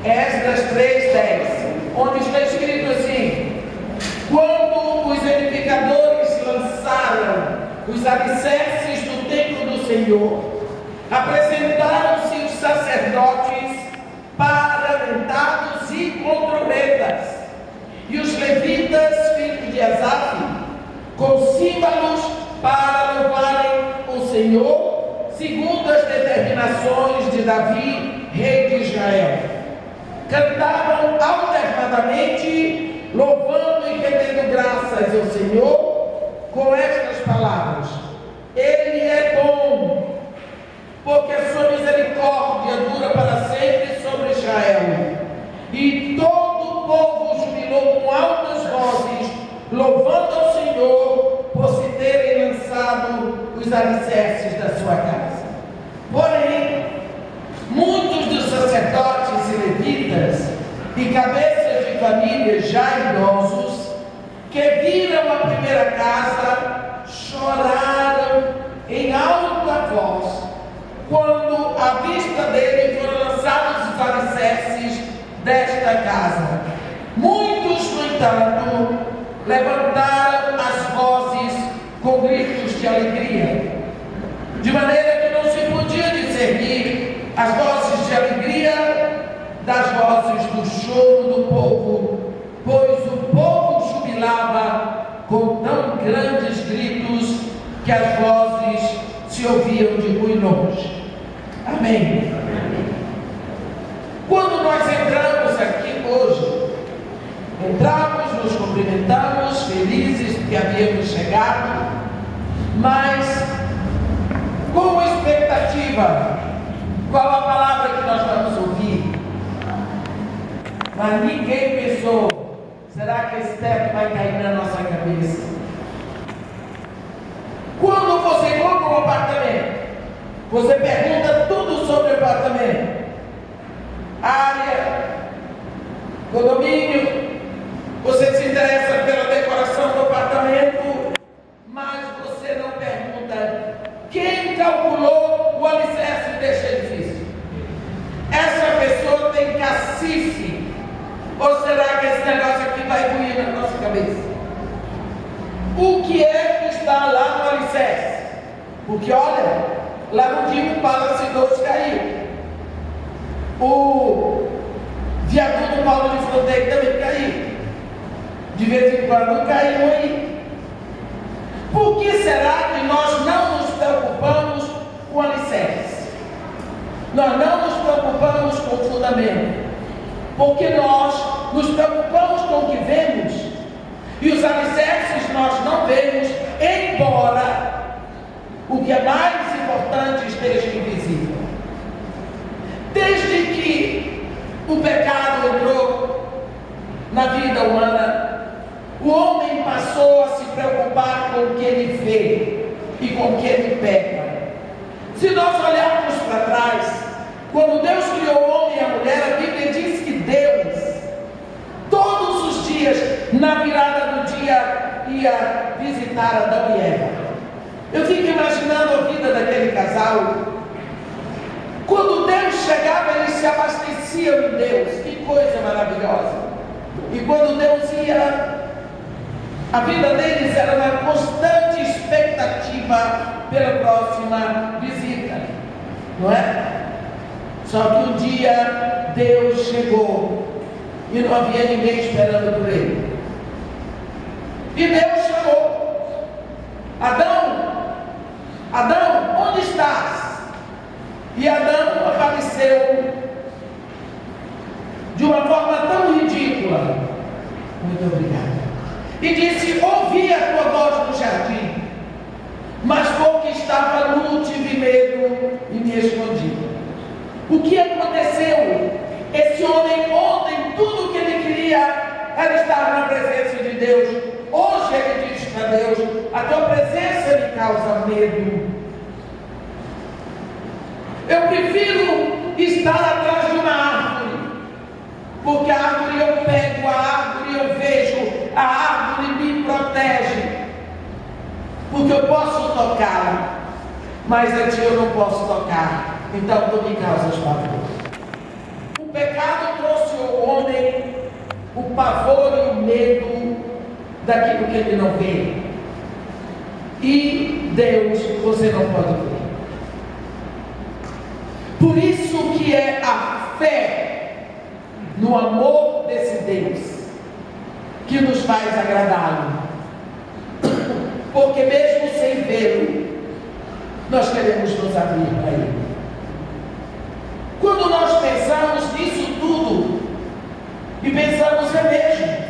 Esdras 3:10, onde está escrito assim: quando os edificadores lançaram os alicerces do templo do Senhor, apresentaram-se os sacerdotes paramentados e com trombetas, e os levitas, filhos de Asaf, com símbolos para louvarem o Senhor, segundo as determinações de Davi, rei de Israel. Cantavam alternadamente, louvando e rendendo graças ao Senhor, com estas palavras: Ele é bom, porque a sua misericórdia dura para sempre sobre Israel. E todo o povo jubilou com altas vozes, louvando ao Senhor, por se terem lançado os alicerces da sua casa. Porém, muitos dos sacerdotes e levitas e cabeças de família já idosos, que viram a primeira casa, choraram em alta voz, quando à vista dele foram lançados os alicerces desta casa. Muitos, no entanto, levantaram as vozes com gritos de alegria, de maneira que não se podia discernir as vozes de alegria das vozes do choro do povo, pois o povo jubilava com tão grandes gritos que as vozes se ouviam de muito longe. Amém. Quando nós entramos aqui hoje, entramos, nos cumprimentamos, felizes porque havíamos chegado, mas com expectativa, qual a palavra que nós vamos ouvir? Mas ninguém pensou: será que esse teto vai cair na nossa cabeça? Quando você compra um apartamento, você pergunta tudo sobre o apartamento: área, condomínio, você se interessa pela decoração do apartamento, mas você não pergunta quem calculou o alicerce deste edifício. Essa pessoa tem cacife, ou será que esse negócio aqui vai ruir na nossa cabeça? O que é que está lá no alicerce? Porque olha, lá no dia o Palace 2 caiu, o viaduto Paulo de Fronteira também caiu, de vez em quando caiu aí. Por que será que nós não nos preocupamos com alicerce? Nós não nos preocupamos com o fundamento, porque nós nos preocupamos com o que vemos, e os alicerces nós não vemos, embora o que é mais importante esteja invisível. Desde que o pecado entrou na vida humana, o homem passou a se preocupar com o que ele vê e com o que ele pega. Se nós olharmos para trás, quando Deus criou o homem e a mulher, a Bíblia diz que Deus, todos os dias, na virada do dia, ia visitar Adão e Eva. Eu fico imaginando a vida daquele casal. Quando Deus chegava, eles se abasteciam em Deus. Que coisa maravilhosa! E quando Deus ia, a vida deles era uma constante expectativa pela próxima visita, não é? Só que um dia Deus chegou e não havia ninguém esperando por ele. E Deus chamou: Adão, Adão, onde estás? E Adão apareceu de uma forma tão ridícula: muito obrigado. E disse: ouvi a tua voz no jardim, mas porque estava nu tive medo e me escondi. O que aconteceu? Esse homem ontem, tudo que ele queria era estar na presença de Deus. Hoje ele diz para Deus: a tua presença me causa medo. Eu prefiro estar atrás de uma árvore, porque a árvore eu pego, a árvore eu vejo, a árvore me protege, porque eu posso tocá-la, mas a ti eu não posso tocar, então tu me causas pavor. O pecado trouxe ao homem o pavor e o medo daquilo que ele não vê. E Deus você não pode ver. Por isso que é a fé no amor desse Deus que nos faz agradá-lo. Porque mesmo sem vê-lo, nós queremos nos abrir para Ele. Quando nós pensamos nisso tudo, e pensamos é mesmo,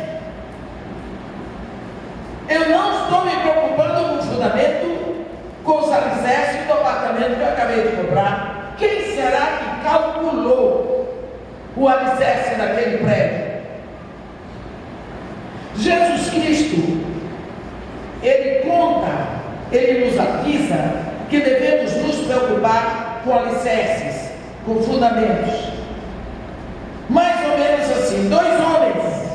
eu não estou me preocupando com o fundamento, com os alicerces do apartamento que eu acabei de comprar. Quem será que calculou o alicerce daquele prédio? Jesus Cristo, Ele conta, Ele nos avisa que devemos nos preocupar com alicerces, com fundamentos. Mais ou menos assim, 2 homens,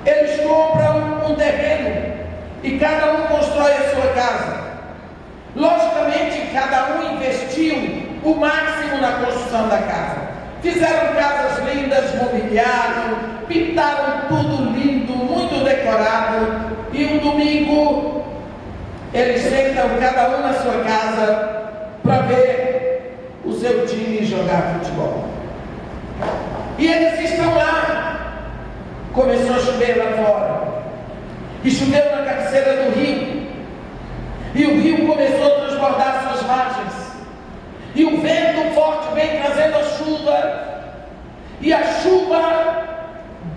eles compram um terreno e cada um constrói a sua casa. Logicamente, cada um investiu o máximo na construção da casa. Fizeram casas lindas, mobiliaram, pintaram tudo lindo, muito decorado. E um domingo, eles sentam cada um na sua casa para ver o seu time jogar futebol. E eles estão lá. Começou a chover lá fora. E choveu na cabeceira do rio. E o rio começou a transbordar suas margens. E o vento forte vem trazendo a chuva. E a chuva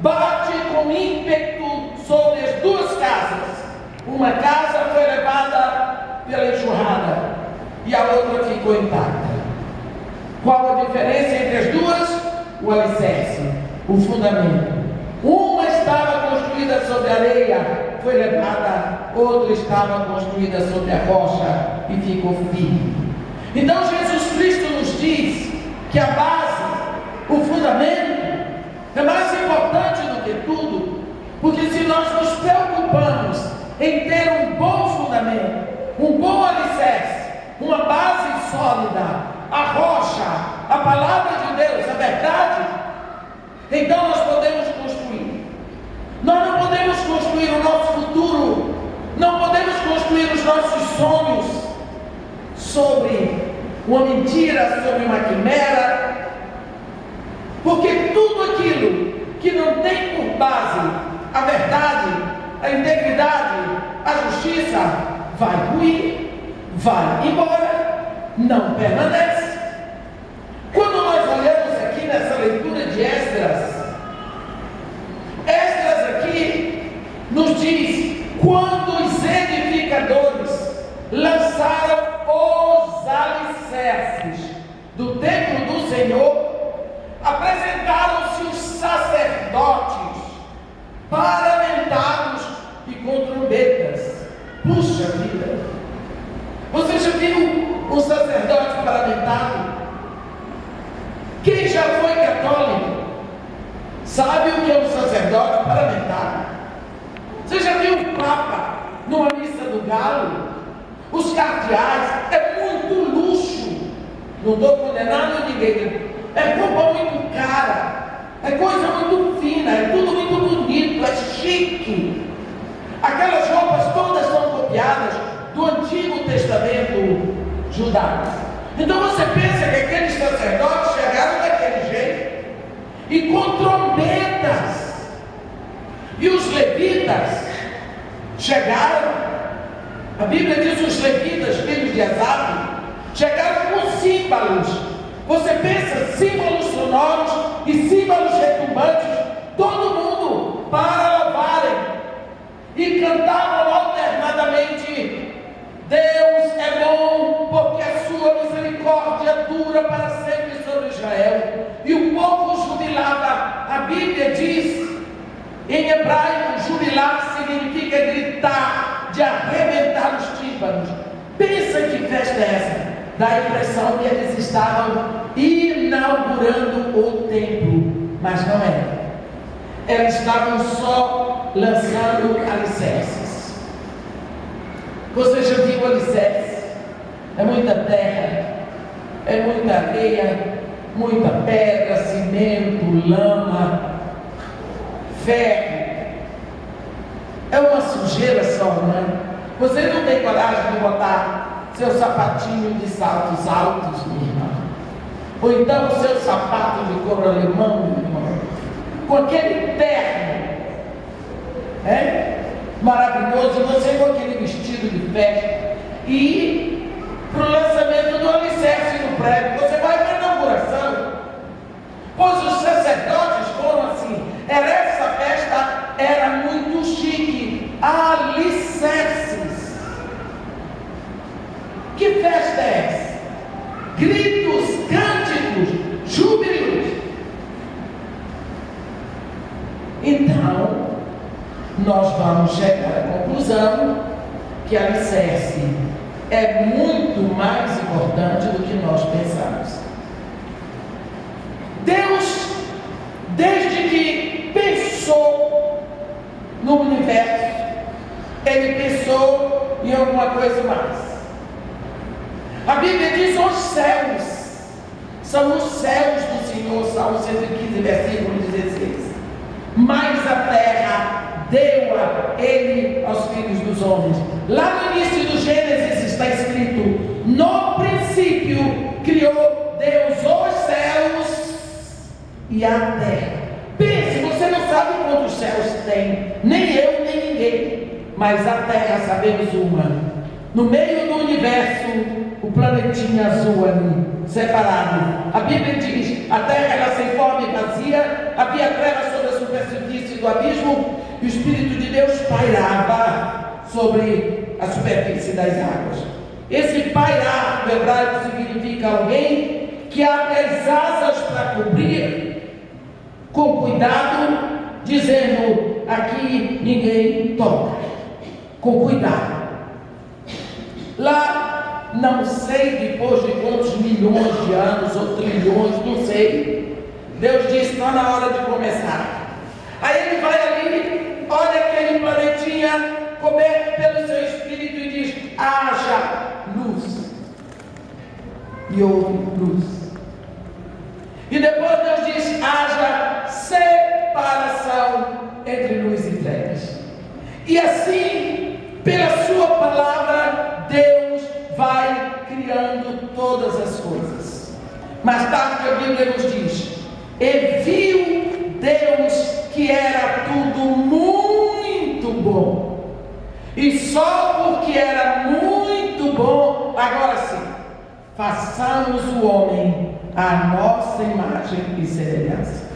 bate com ímpeto sobre as 2 casas. Uma casa foi levada pela enxurrada e a outra ficou intacta. Qual a diferença entre as duas? O alicerce, o fundamento. Uma estava construída sobre areia, foi levada, outra estava construída sobre a rocha e ficou firme. Então Jesus Cristo nos diz que a base, o fundamento, é mais importante do que tudo, porque se nós nos preocupamos em ter um bom fundamento, um bom alicerce, uma base sólida, a rocha, a palavra de Deus, a verdade, então nós podemos construir. Nós não podemos construir o nosso futuro, não podemos construir os nossos sonhos sobre uma mentira, sobre uma quimera, porque tudo aquilo que não tem por base a verdade, a integridade, a justiça, vai ruir, vai embora, não permanece. Quando nós olhamos aqui nessa leitura de Esdras, Esdras aqui nos diz: quando os edificadores lançaram os alicerces do templo do Senhor, apresentaram-se os sacerdotes paramentados e com trombetas. Puxa vida! Você já viu um sacerdote paramentado? Quem já foi católico sabe o que é um sacerdote paramentado. Você já viu o Papa numa missa do galo? Os cardeais, é muito luxo. Não estou condenando ninguém. É roupa muito cara, é coisa muito fina, é tudo muito bonito, é chique. Aquelas roupas todas são copiadas do Antigo Testamento judaico. Então você pensa que aqueles sacerdotes chegaram daquele jeito e com trombetas, e os levitas chegaram. A Bíblia diz: os levitas, filhos de Asaf, chegaram com símbolos. Você pensa, símbolos sonoros e símbolos retumbantes, todo mundo para louvarem, e cantavam alternadamente: Deus é bom, porque a sua misericórdia dura para sempre sobre Israel. E o povo jubilava. A Bíblia diz, em hebraico, jubilar significa gritar, de arrebentar os tímpanos. Pensa que festa é essa? Dá a impressão que eles estavam inaugurando o templo, mas não era. Eles estavam só lançando alicerces. Você já viu alicerce? É muita terra, é muita areia, muita pedra, cimento, lama, ferro. É uma sujeira só, né? Você não tem coragem de botar seu sapatinho de saltos altos, minha irmã. Ou então o seu sapato de couro alemão, minha irmã. Com aquele terno, maravilhoso, você com aquele vestido de festa. E ir para o lançamento do alicerce do prédio. Você vai para a inauguração. Pois os sacerdotes foram assim. Essa festa era muito chique. Alicerces. Que festa é essa? Gritos, cânticos, júbilos. Então, nós vamos chegar à conclusão que alicerce é muito mais importante do que nós pensamos. Deus, desde que pensou no universo, Ele pensou em alguma coisa mais. A Bíblia diz: os céus são os céus do Senhor, Salmo 115, versículo 16. Mas a terra deu a Ele aos filhos dos homens. Lá no início do Gênesis está escrito: no princípio criou Deus os céus e a terra. Pense, você não sabe quantos céus tem, nem eu, nem ninguém, mas a terra sabemos uma. No meio do universo, o planetinha azul ali, separado. A Bíblia diz: a terra era sem forma e vazia, havia trevas sobre a superfície do abismo, e o Espírito de Deus pairava sobre a superfície das águas. Esse pairar no hebraico significa alguém que abre as asas para cobrir, com cuidado, dizendo: aqui ninguém toca, com cuidado. Lá, não sei depois de quantos milhões de anos ou trilhões, não sei, Deus diz: está na hora de começar. Aí Ele vai ali, olha aquele planetinha coberto pelo seu Espírito e diz: haja luz. E houve luz. E depois Deus diz: haja separação entre luz e trevas. E assim, pela sua palavra, Deus vai criando todas as coisas. Mais tarde a Bíblia nos diz: e viu Deus que era tudo muito bom. E só porque era muito bom, agora sim, façamos o homem à nossa imagem e semelhança.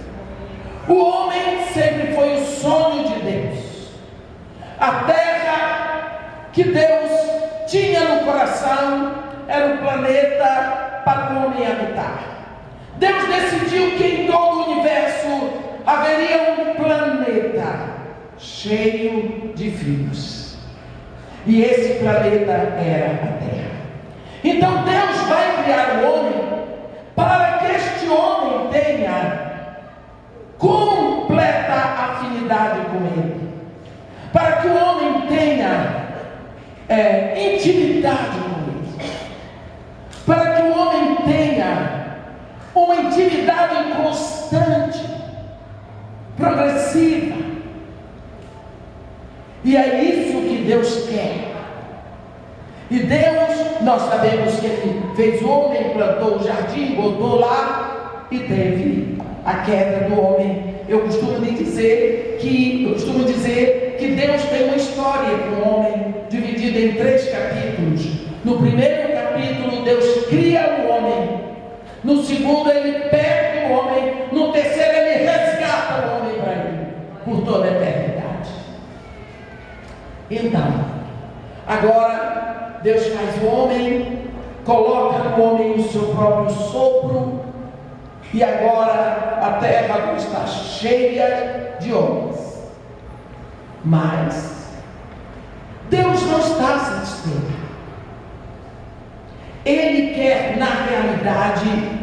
O homem sempre foi o sonho de Deus. A terra que Deus tinha no coração era um planeta para o homem habitar. Deus decidiu que em todo o universo haveria um planeta cheio de filhos. E esse planeta era a Terra. Então Deus vai criar o homem para que este homem tenha completa afinidade com Ele. Para que o homem tenha intimidade com Ele. Para que o homem tenha uma intimidade constante, progressiva. E é isso que Deus quer. E Deus, nós sabemos que Ele fez o homem, plantou o jardim, botou lá e teve a queda do homem. Eu costumo dizer que Deus tem uma história com o homem dividida em 3 capítulos. No primeiro capítulo, Deus cria o homem. No segundo, Ele perde o homem. No terceiro, Ele resgata o homem para Ele por toda a eternidade. Então, agora Deus faz o homem, coloca no homem o seu próprio sopro, e agora a terra está cheia de homens. Mas Deus não está satisfeito. Ele quer, na realidade,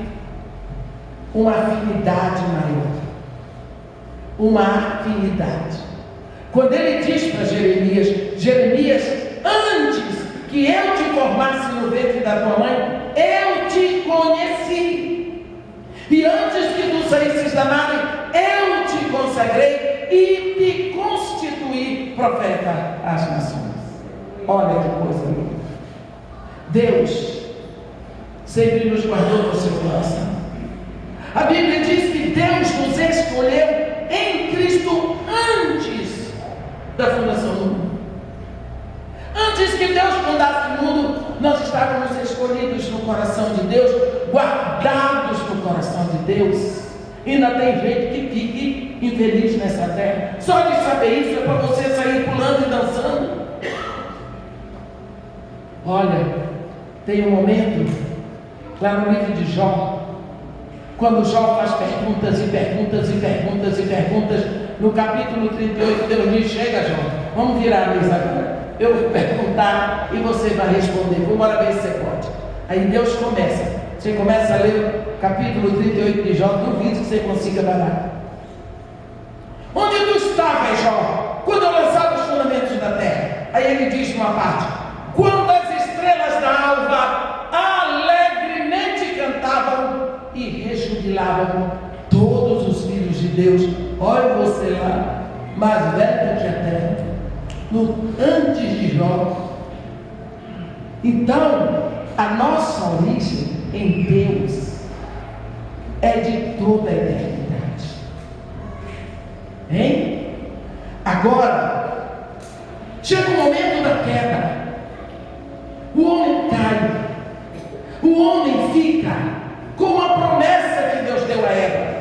uma afinidade maior. Uma afinidade. Quando Ele diz para Jeremias, antes que eu te formasse no ventre da tua mãe, eu te conheci. E precisa nada, eu te consagrei e te constituí profeta às nações. Olha que coisa linda. Deus sempre nos guardou no seu coração. A Bíblia diz que Deus nos escolheu em Cristo antes da fundação do mundo. Antes que Deus fundasse o mundo, nós estávamos escolhidos no coração de Deus, guardados no coração de Deus. Ainda tem gente que fique infeliz nessa terra. Só de saber isso é para você sair pulando e dançando. Olha, tem um momento lá no livro de Jó, quando Jó faz perguntas e perguntas e perguntas e perguntas, no capítulo 38, Deus diz: chega, Jó, vamos virar a mesa agora. Eu vou perguntar e você vai responder. Vamos ver se você pode. Aí Deus começa. Você começa a ler o capítulo 38 de Jó, duvido que você consiga parar. Onde tu estavas, Jó, quando eu lançava os fundamentos da terra? Aí ele diz numa parte: quando as estrelas da alva alegremente cantavam e rejubilavam todos os filhos de Deus. Olha você lá, mais velho que a terra, antes de Jó. Então, a nossa origem em Deus é de toda a eternidade. Hein? Agora, chega o momento da queda. O homem cai. O homem fica com a promessa que Deus deu a Eva,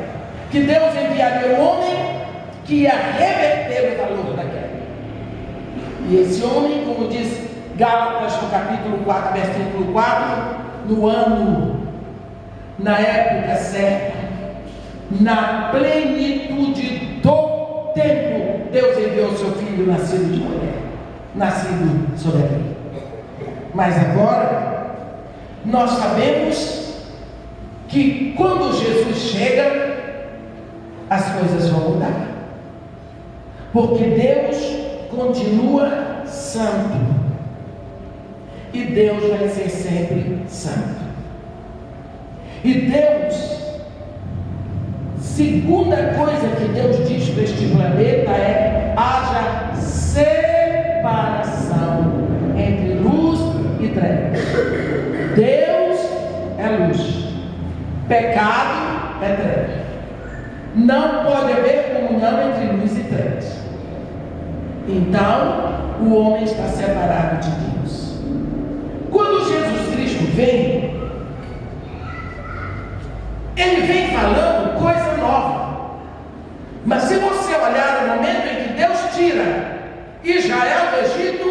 que Deus enviaria o homem que ia reverter o valor da queda. E esse homem, como diz Gálatas no capítulo 4, versículo 4, no ano, na época certa, na plenitude do tempo, Deus enviou seu filho nascido de mulher, nascido sob a lei. Mas agora, nós sabemos que quando Jesus chega, as coisas vão mudar, porque Deus continua santo, e Deus vai ser sempre santo. E Deus, segunda coisa que Deus diz para este planeta é: haja separação entre luz e trevas. Deus é luz, pecado é treva. Não pode haver comunhão entre luz e trevas. Então, o homem está separado de Deus. Quando Jesus Cristo vem, Ele vem falando coisa nova. Mas se você olhar o momento em que Deus tira Israel do Egito,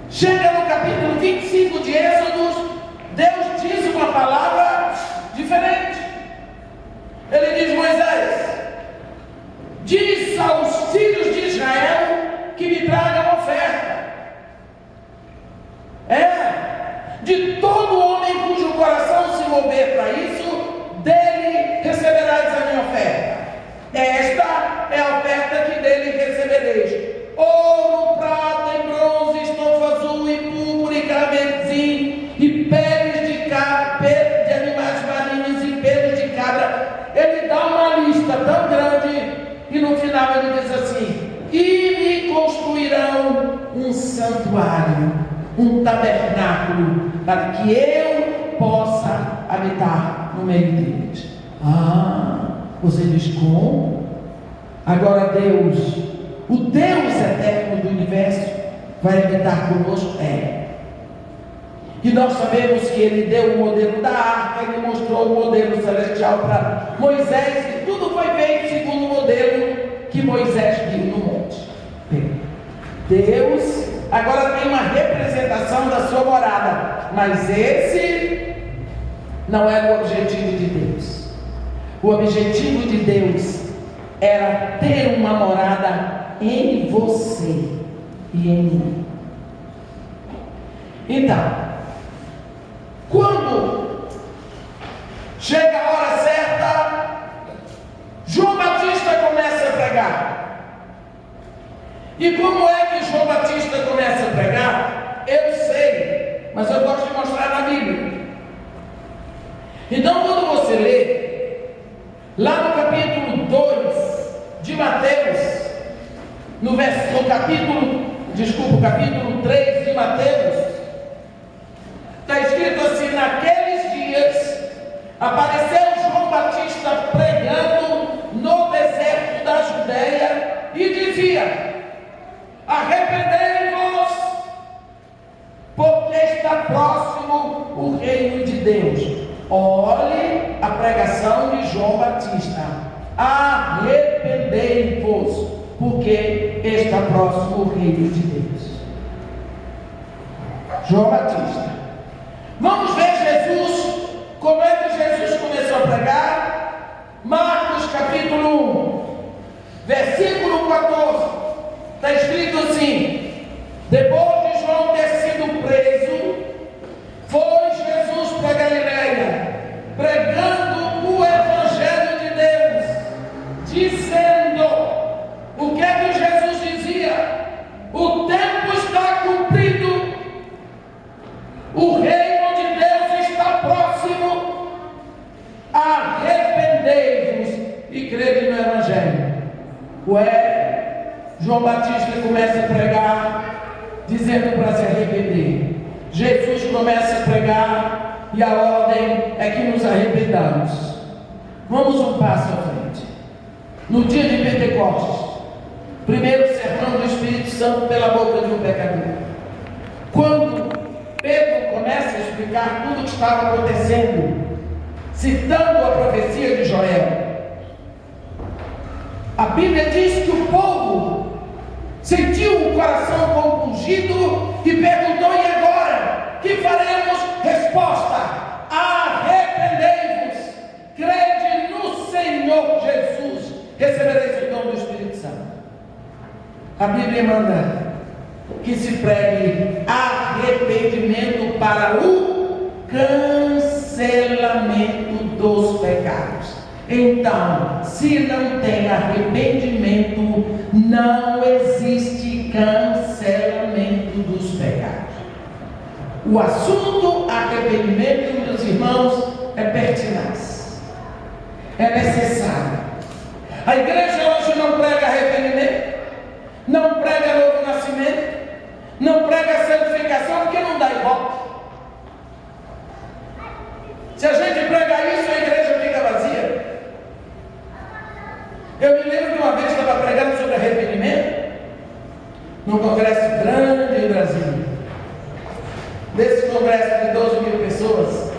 chega no capítulo 25 de Êxodo, Deus diz uma palavra diferente. Ele diz: Moisés, diz aos filhos de Israel que me tragam oferta. De todo homem cujo coração se mover para isso, dele receberás a minha oferta. Esta é a oferta que dele recebereis: ouro, prata e bronze, estofa azul e púrpura e carmesim e peles de cabra, pelos de animais marinhos e pelos de cabra. Ele dá uma lista tão grande e no final ele diz assim: e me construirão um santuário, um tabernáculo, para que eu possa habitar no meio deles. Você diz como? Agora Deus, o Deus eterno do universo, vai habitar conosco? E nós sabemos que Ele deu o modelo da arca, Ele mostrou o modelo celestial para Moisés, e tudo foi feito segundo o modelo que Moisés viu no monte. Deus agora tem uma representação da sua morada, mas esse não era o objetivo de Deus. O objetivo de Deus era ter uma morada em você e em mim. Então, quando chega a hora certa, João Batista começa a pregar. E como é que João Batista começa a pregar? Eu sei, mas eu gosto de mostrar na Bíblia. Então, quando você lê Lá no capítulo 2 de Mateus, capítulo 3 de Mateus, está escrito assim: naqueles dias apareceu João Batista pregando no deserto da Judeia e dizia: arrependei-vos, porque está próximo o reino de Deus. Olhe a pregação de João Batista: arrependei-vos, porque está próximo o reino de Deus. João Batista. Vamos ver Jesus, como é que Jesus começou a pregar? Marcos capítulo 1, versículo 14, está escrito assim: depois de João ter sido preso, foi Jesus para Galileia, pregando o Evangelho de Deus, dizendo: o que é que Jesus dizia? O tempo está cumprido, o reino de Deus está próximo, arrependei-vos e crede no Evangelho. João Batista começa a pregar, dizendo para se arrepender. Jesus começa a pregar e a ordem é que nos arrependamos. Vamos um passo à frente. No dia de Pentecostes, primeiro sermão do Espírito Santo pela boca de um pecador. Quando Pedro começa a explicar tudo o que estava acontecendo, citando a profecia de Joel, a Bíblia diz que o povo sentiu o coração compungido e perguntou: e agora? Que faremos? Resposta: arrependei-vos, crede no Senhor Jesus, recebereis o dom do Espírito Santo. A Bíblia manda que se pregue arrependimento para o cancelamento dos pecados. Então, se não tem arrependimento, não existe cancelamento dos pecados. O assunto arrependimento, meus irmãos, é pertinaz, é necessário. A igreja hoje não prega arrependimento, não prega novo nascimento, não prega santificação, porque não dá ibope. Se a gente pregar isso, a igreja fica vazia. Eu me lembro de uma vez que estava pregando sobre arrependimento num congresso grande em Brasília. Desse congresso de 12 mil pessoas,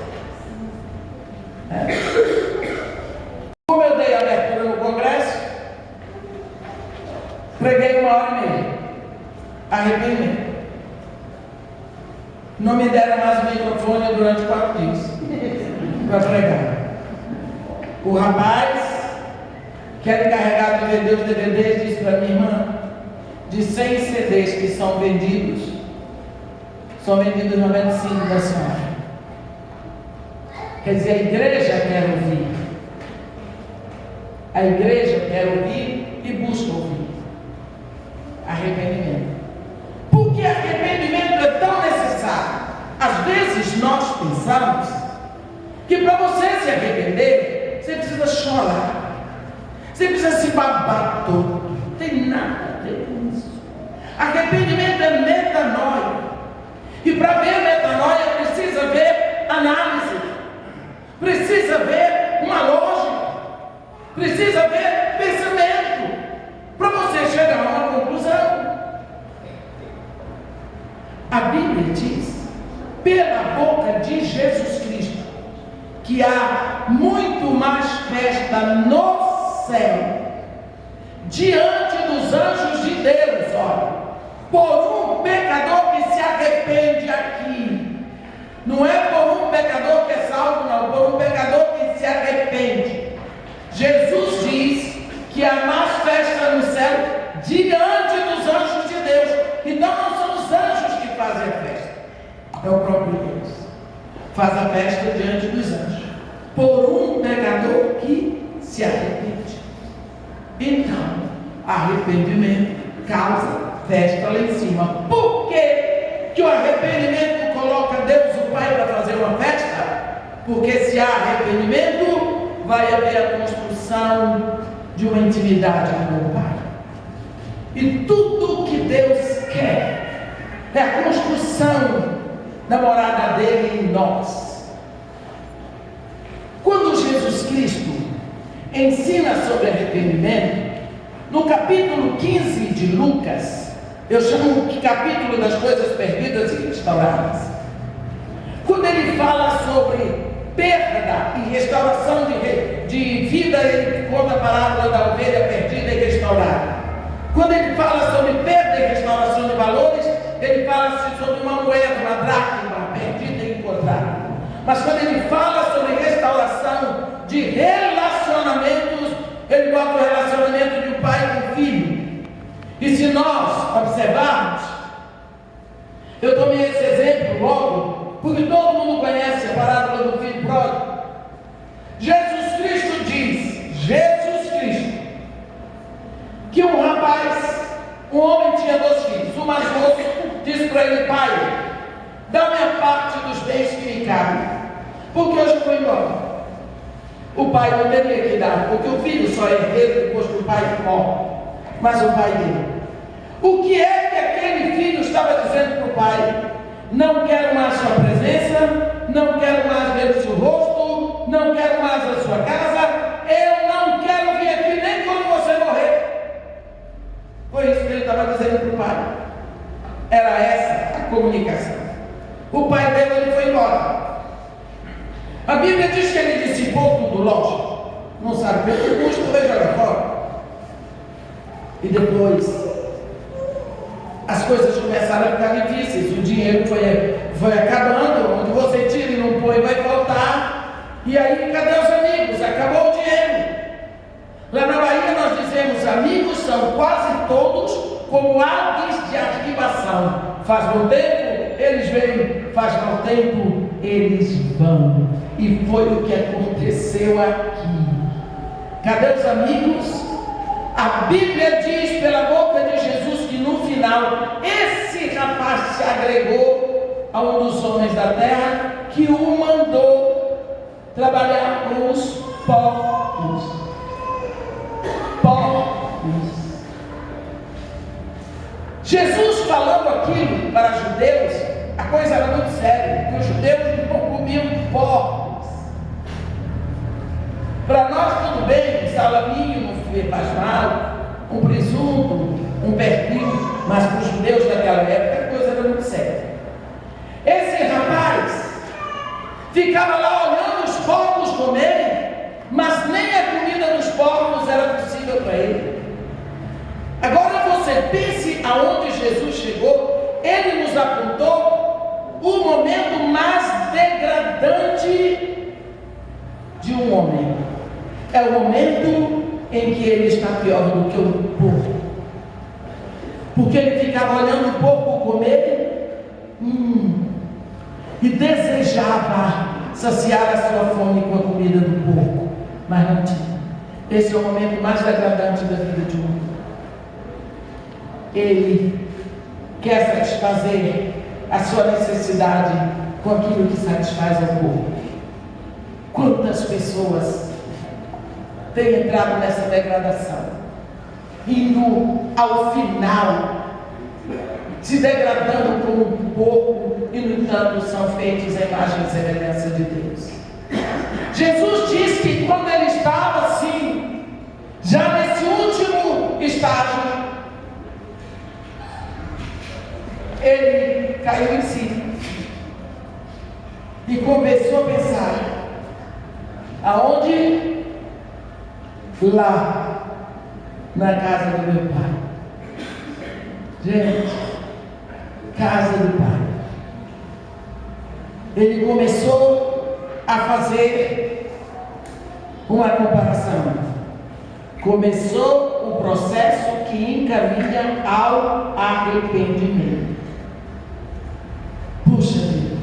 como eu dei a abertura no congresso, preguei 1h30. Arrependimento. Não me deram mais o microfone durante 4 dias para pregar. O rapaz, que era encarregado de vender os DVDs, disse para minha irmã: de 100 CDs que são vendidos 95 da senhora. Quer dizer, a igreja quer ouvir. A igreja quer ouvir e busca ouvir. Arrependimento. Por que arrependimento é tão necessário? Às vezes nós pensamos que para você se arrepender, você precisa chorar, você precisa se babar todo. Não tem nada a ver com isso. Arrependimento é metanoia. E para ver metanoia precisa ver análise, precisa ver uma lógica, precisa ver pensamento, para você chegar a uma conclusão. A Bíblia diz, pela boca de Jesus Cristo, que há muito mais festa no céu, diante dos anjos de Deus, olha, por um pecador que se arrepende aqui. Não é por um pecador que é salvo, não, por um pecador que se arrepende. Jesus diz que há mais festa no céu diante dos anjos de Deus. Então não são os anjos que fazem a festa, é o próprio Deus. Faz a festa diante dos anjos, por um pecador que se arrepende. Então, arrependimento causa festa lá em cima. Por que o arrependimento coloca Deus o Pai para fazer uma festa? Porque se há arrependimento, vai haver a construção de uma intimidade com o Pai. E tudo que Deus quer é a construção da morada dele em nós. Quando Jesus Cristo ensina sobre arrependimento, no capítulo 15 de Lucas, eu chamo de capítulo das coisas perdidas e restauradas. Quando ele fala sobre perda e restauração de vida, ele conta a parábola da ovelha perdida e restaurada. Quando ele fala sobre perda e restauração de valores, ele fala sobre uma moeda, uma dracma perdida e encontrada. Mas quando ele fala sobre restauração de relacionamentos, ele bota o relacionamento de um pai com filho. E se nós observarmos, eu tomei esse exemplo logo, porque todo mundo conhece a parábola do filho pródigo. Jesus Cristo diz, que um rapaz, um homem tinha 2 filhos. O mais moço disse para ele: pai, dá-me a parte dos bens que me cabem, porque hoje eu vou embora. O pai não teria que dar, porque o filho só é herdeiro depois que o pai morre, mas o pai dele. O que é que aquele filho estava dizendo para o pai? Não quero mais sua presença, não quero mais ver o seu rosto, não quero mais a sua casa, eu não quero vir aqui nem quando você morrer. Foi isso que ele estava dizendo para o pai. Era essa a comunicação. O pai dele, ele foi embora. A Bíblia diz que ele dissipou tudo, lógico. Não sabe pelo custo, vai jogar fora. E depois as coisas começaram a ficar difíceis. O dinheiro foi acabando. Onde você tira e não põe, vai faltar. E aí, cadê os amigos? Acabou o dinheiro. Lá na Bahia nós dizemos: amigos são quase todos como aves de arquivação. Faz bom tempo, eles vêm. Faz mau tempo, eles vão. E foi o que aconteceu aqui. Cadê os amigos? A Bíblia diz pela boca de Jesus que no final esse rapaz se agregou a um dos homens da terra, que o mandou trabalhar com os porcos. Jesus falando aquilo para judeus, a coisa era muito séria, porque os judeus não comiam porcos. Para nós tudo bem, um salaminho não faz mal, um presunto, um pernil, mas para os judeus daquela época a coisa era muito séria. Esse rapaz ficava lá olhando os porcos comerem, mas nem a comida dos porcos era possível para ele. Agora você pense aonde Jesus chegou. Ele nos apontou o momento mais degradante de um homem. É o momento em que ele está pior do que o porco, porque ele ficava olhando o porco comer e desejava saciar a sua fome com a comida do porco, mas não tinha. Esse é o momento mais degradante da vida de um homem. Ele quer satisfazer a sua necessidade com aquilo que satisfaz ao corpo. Quantas pessoas têm entrado nessa degradação, indo ao final, se degradando como um porco, e no entanto são feitos à imagem e semelhança de Deus. Jesus disse que quando ele estava assim, já nesse último estágio, ele caiu em si e começou a pensar: aonde? Lá na casa do meu pai. Gente, casa do pai. Ele começou a fazer uma comparação. Começou o processo que encaminha ao arrependimento. Puxa vida,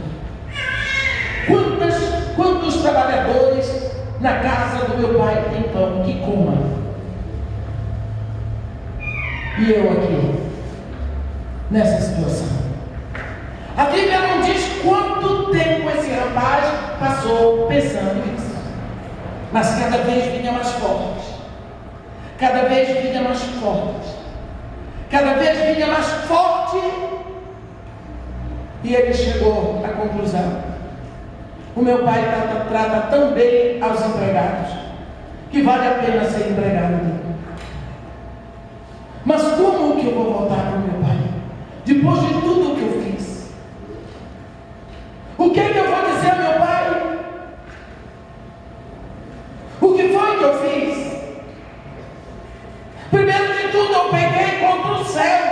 quantos trabalhadores na casa do meu pai tem pão que coma? E eu aqui, nessa situação. A Bíblia não diz quanto tempo esse rapaz passou pensando nisso. Mas cada vez vinha mais forte. Cada vez vinha mais forte. Cada vez vinha mais forte. E ele chegou à conclusão: o meu pai trata tão bem aos empregados, que vale a pena ser empregado dele. Mas como que eu vou voltar para o meu pai? Depois de tudo o que eu fiz, o que é que eu vou dizer ao meu pai? O que foi que eu fiz? Primeiro de tudo, eu peguei contra o céu.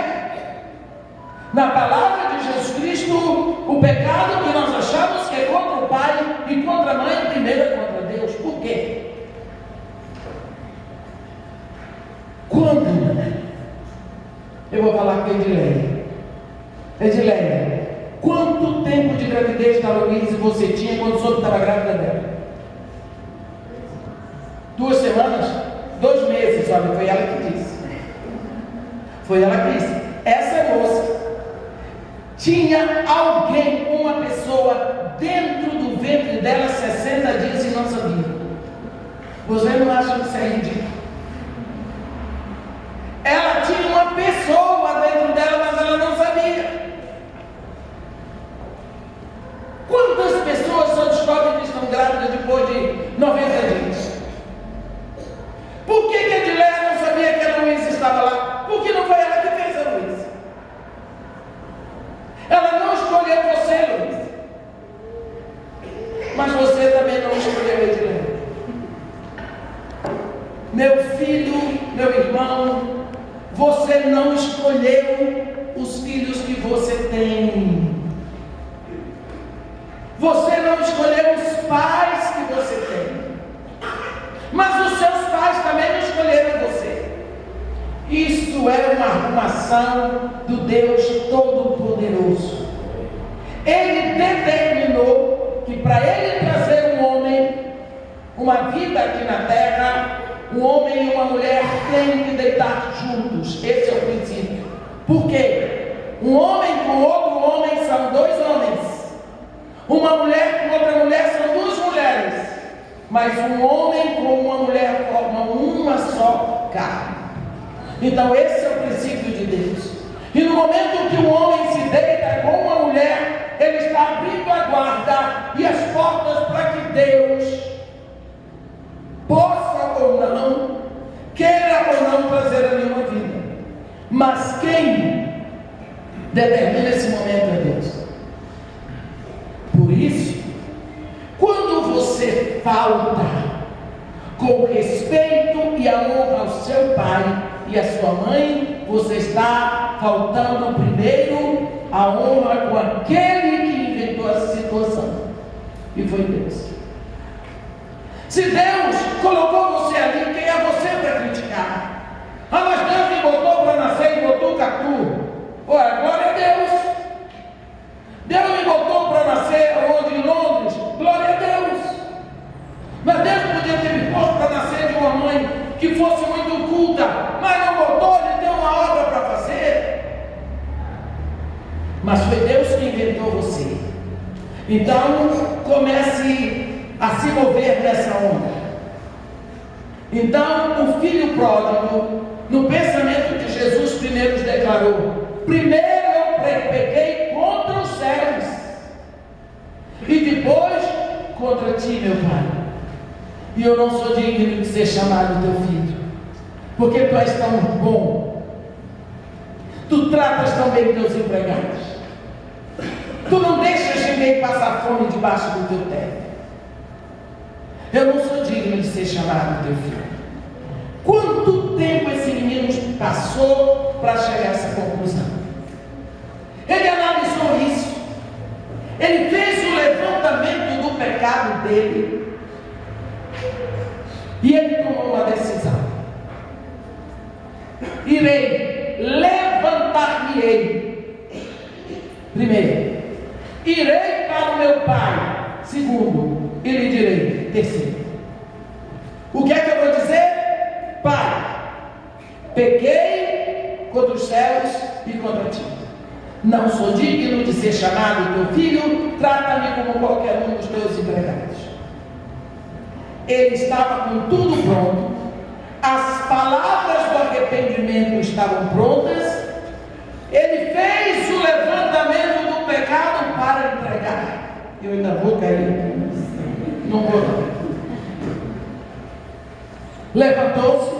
Na palavra de Jesus Cristo, o pecado que nós achamos que é contra o pai e contra a mãe, primeiro é contra Deus. Por quê? Quando eu vou falar com Edileia. Edileia, quanto tempo de gravidez da Luísa você tinha quando soube que estava grávida dela? 2 semanas? 2 meses, olha, foi ela que disse. Foi ela que disse. Essa moça tinha alguém, uma pessoa dentro do ventre dela 60 dias e não sabia. Você não acha que isso é ridículo? Ela tinha uma pessoa dentro dela, mas ela não sabia. Quantas pessoas só descobrem que estão grávidas depois de 90 dias? Por que a Edileia não sabia que a Luísa estava lá? Porque não foi ela que fez a Luísa. Ela não escolheu você, Luísa. Mas você também não escolheu a Edileia. Meu filho, meu irmão, você não escolheu os filhos que você tem. Você não escolheu os pais que você tem. Mas os seus pais também não escolheram você. Isso é uma arrumação do Deus Todo-Poderoso. Ele determinou que para ele trazer um homem, uma vida aqui na terra, um homem e uma mulher têm que deitar juntos. Esse é o princípio. Por quê? Um homem com outro homem são 2 homens. Uma mulher com outra mulher são 2 mulheres. Mas um homem com uma mulher formam uma só carne. Então esse é o princípio de Deus. E no momento que um homem se deita com uma mulher, ele está abrindo a guarda e as portas para que Deus possa ou não, queira ou não trazer a nenhuma vida. Mas quem determina esse momento é Deus. Por isso, quando você falta com respeito e a honra ao seu pai e à sua mãe, você está faltando primeiro a honra com aquele que inventou a situação, e foi Deus. Se Deus colocou você ali, quem é você para criticar? Ah, mas Deus me botou para nascer em Botucatu. Olha, glória a Deus. Deus me botou para nascer onde? Em Londres. Glória a Deus. Mas Deus podia ter me posto para nascer de uma mãe que fosse muito culta, mas não botou, ele tem uma obra para fazer. Mas foi Deus que inventou você. Então, comece a se mover nessa onda. Então, o filho pródigo, no pensamento de Jesus, primeiro declarou: primeiro eu pequei contra os céus, e depois contra ti, meu pai. E eu não sou digno de ser chamado teu filho, porque tu és tão bom, tu tratas tão bem teus empregados, tu não deixas ninguém passar fome debaixo do teu teto. Eu não sou digno de ser chamado teu filho. Quanto tempo esse menino passou para chegar a essa conclusão? Ele analisou isso. Ele fez o levantamento do pecado dele. E ele tomou uma decisão. Levantar-me-ei. Primeiro, irei para o meu pai. Segundo, e lhe direi. Terceiro, o que é que eu vou dizer? Pai, pequei contra os céus e contra ti. Não sou digno de ser chamado teu filho. Trata-me como qualquer um dos teus empregados. ele estava com tudo pronto, as palavras do arrependimento estavam prontas, ele fez o levantamento do pecado para entregar. Eu ainda vou cair, não vou não. Levantou-se,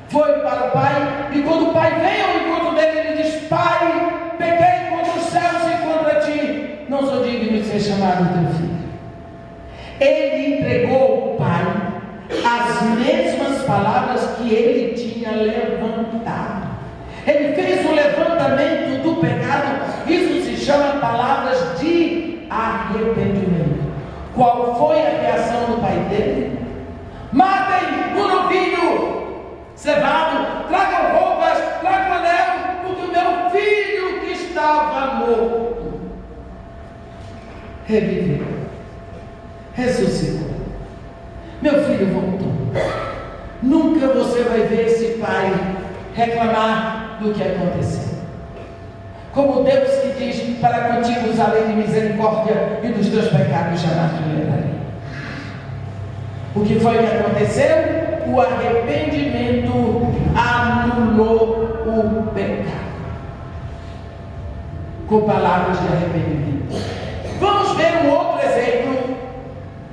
foi para o pai, e quando o pai veio ao encontro dele, ele diz: Pai, pequei contra os céus e contra ti, não sou digno de ser chamado teu filho. Ele entregou ao pai as mesmas palavras que ele tinha levantado. Ele fez o levantamento do pecado. Isso se chama palavras de arrependimento. Qual foi a reação do pai dele? Matem o novilho cevado, tragam roupas, tragam anel, porque o meu filho que estava morto reviveu, ressuscitou. Meu filho voltou. Nunca você vai ver esse pai reclamar do que aconteceu. Como Deus que diz: para contigo usarei de misericórdia, e dos teus pecados jamais te lembrarei. O que foi que aconteceu? O arrependimento anulou o pecado. Com palavras de arrependimento. Vamos ver um outro exemplo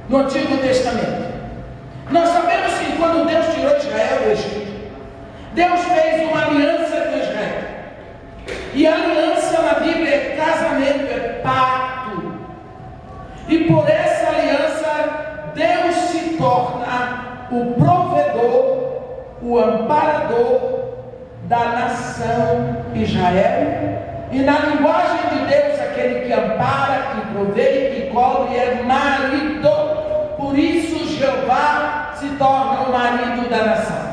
no Antigo Testamento. Nós sabemos que quando Deus tirou Israel do Egito, Deus fez uma aliança com Israel. E a aliança na Bíblia é casamento, é pacto. E por essa aliança, Deus se torna o provedor, o amparador da nação Israel. E na linguagem de Deus, aquele que ampara, que provê, que cobre, é marido. Por isso Jeová se torna o marido da nação.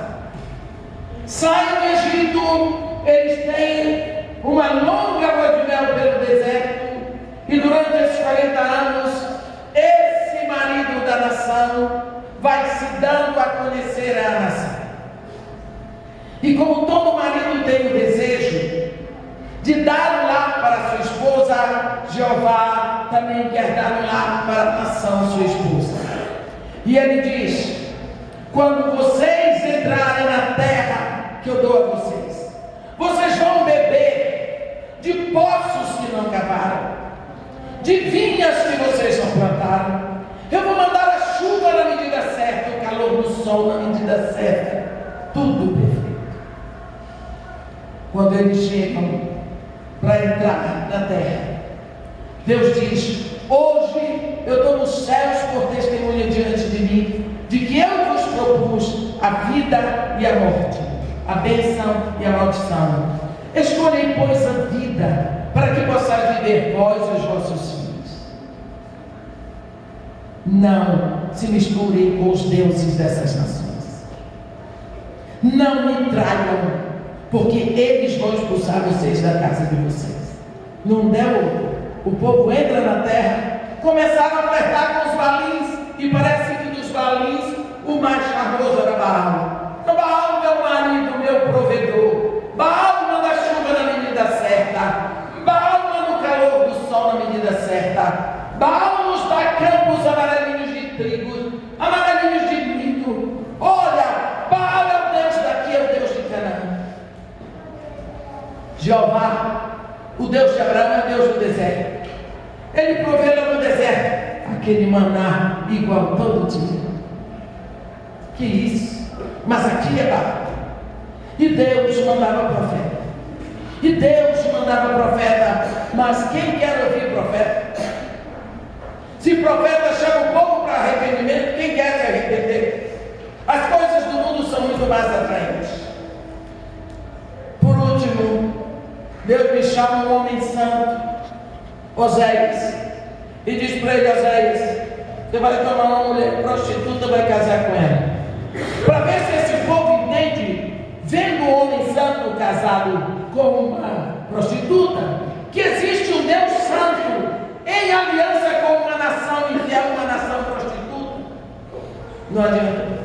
Saem do Egito, eles têm uma longa lua de mel pelo deserto, e durante esses 40 anos, esse marido da nação vai se dando a conhecer à nação. E como todo marido tem o desejo de dar um lar para sua esposa, Jeová também quer dar um lar para a nação, sua esposa. E ele diz: quando vocês entrarem na terra que eu dou a vocês, vocês vão beber de poços que não cavaram, de vinhas que vocês não plantaram. Eu vou mandar a chuva na medida certa, o calor do sol na medida certa, tudo perfeito. Quando eles chegam para entrar na terra, Deus diz: hoje eu dou nos céus por testemunha diante de mim, de que eu vos propus a vida e a morte, a bênção e a maldição. Escolhei, pois, a vida, para que possais viver vós e os vossos filhos. Não se misturem com os deuses dessas nações. Não me traiam, porque eles vão expulsar vocês da casa de vocês. Não deu? O povo entra na terra, começaram a flertar com os balins, e parece que dos balins o mais charmoso era Baal. Então, Baal, meu marido, meu provedor. Baal manda a chuva na medida certa. Baal manda o calor do sol na medida certa. Baal nos dá campos amarelinhos de trigo, amarelinhos de milho. Olha, Baal é o Deus daqui, é o Deus de Canaã. Jeová, o Deus de Abraão, é o Deus do deserto. Ele provê lá no deserto aquele maná igual todo dia. Que isso? Mas aqui é Baal. E Deus mandava profeta. E Deus mandava profeta. Mas quem quer ouvir profeta? Se profeta chama o povo para arrependimento, quem quer se arrepender? As coisas do mundo são muito mais atraentes. Por último, Deus me chama um homem santo, Oséias, e diz para ele: Oséias, você vai tomar uma mulher prostituta e vai casar com ela. Para ver se esse povo entende, vendo o homem santo casado com uma prostituta, que existe um Deus santo em aliança com uma nação infiel, uma nação prostituta. Não adianta.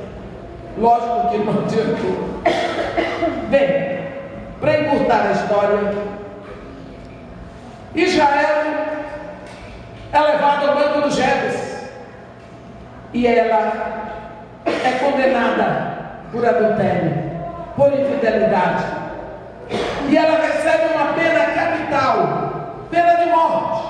Lógico que não adiantou. Bem, para encurtar a história, Israel é levado ao banco dos Jebus. e ela é condenada por adultério, por infidelidade, e ela recebe uma pena capital, pena de morte.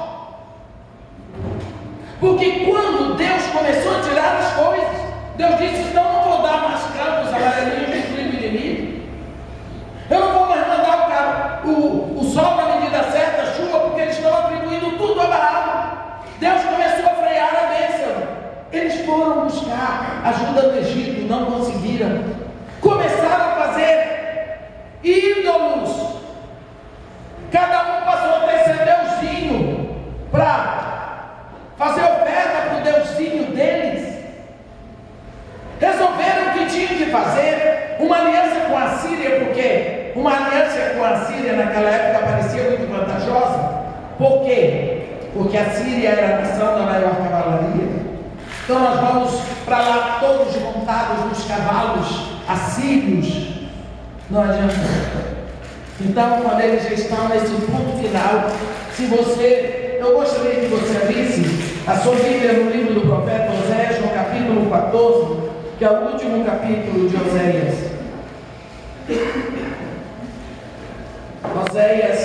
Porque quando Deus começou a tirar as coisas, Deus disse: então não vou dar mais campos amarelinhos de trigo inimigo, eu não vou mais mandar o sol na medida certa, a chuva, porque eles estão atribuindo tudo a Baal. Deus começou a frear a bênção. Eles foram buscar ajuda no Egito, não conseguiram. Começaram a fazer ídolos. Cada um passou a ter seu deusinho para fazer oferta para o deusinho deles. Resolveram o que tinham que fazer, uma aliança com a Síria, porque uma aliança com a Síria naquela época parecia muito vantajosa. Por quê? Porque a Síria era a nação da maior cavalaria. Então nós vamos para lá todos montados nos cavalos assírios. Não adianta. Então, quando eles já estão nesse ponto final, eu gostaria que você abrisse a sua Bíblia no livro do profeta Oséias, no capítulo 14, que é o último capítulo de Oséias. Oséias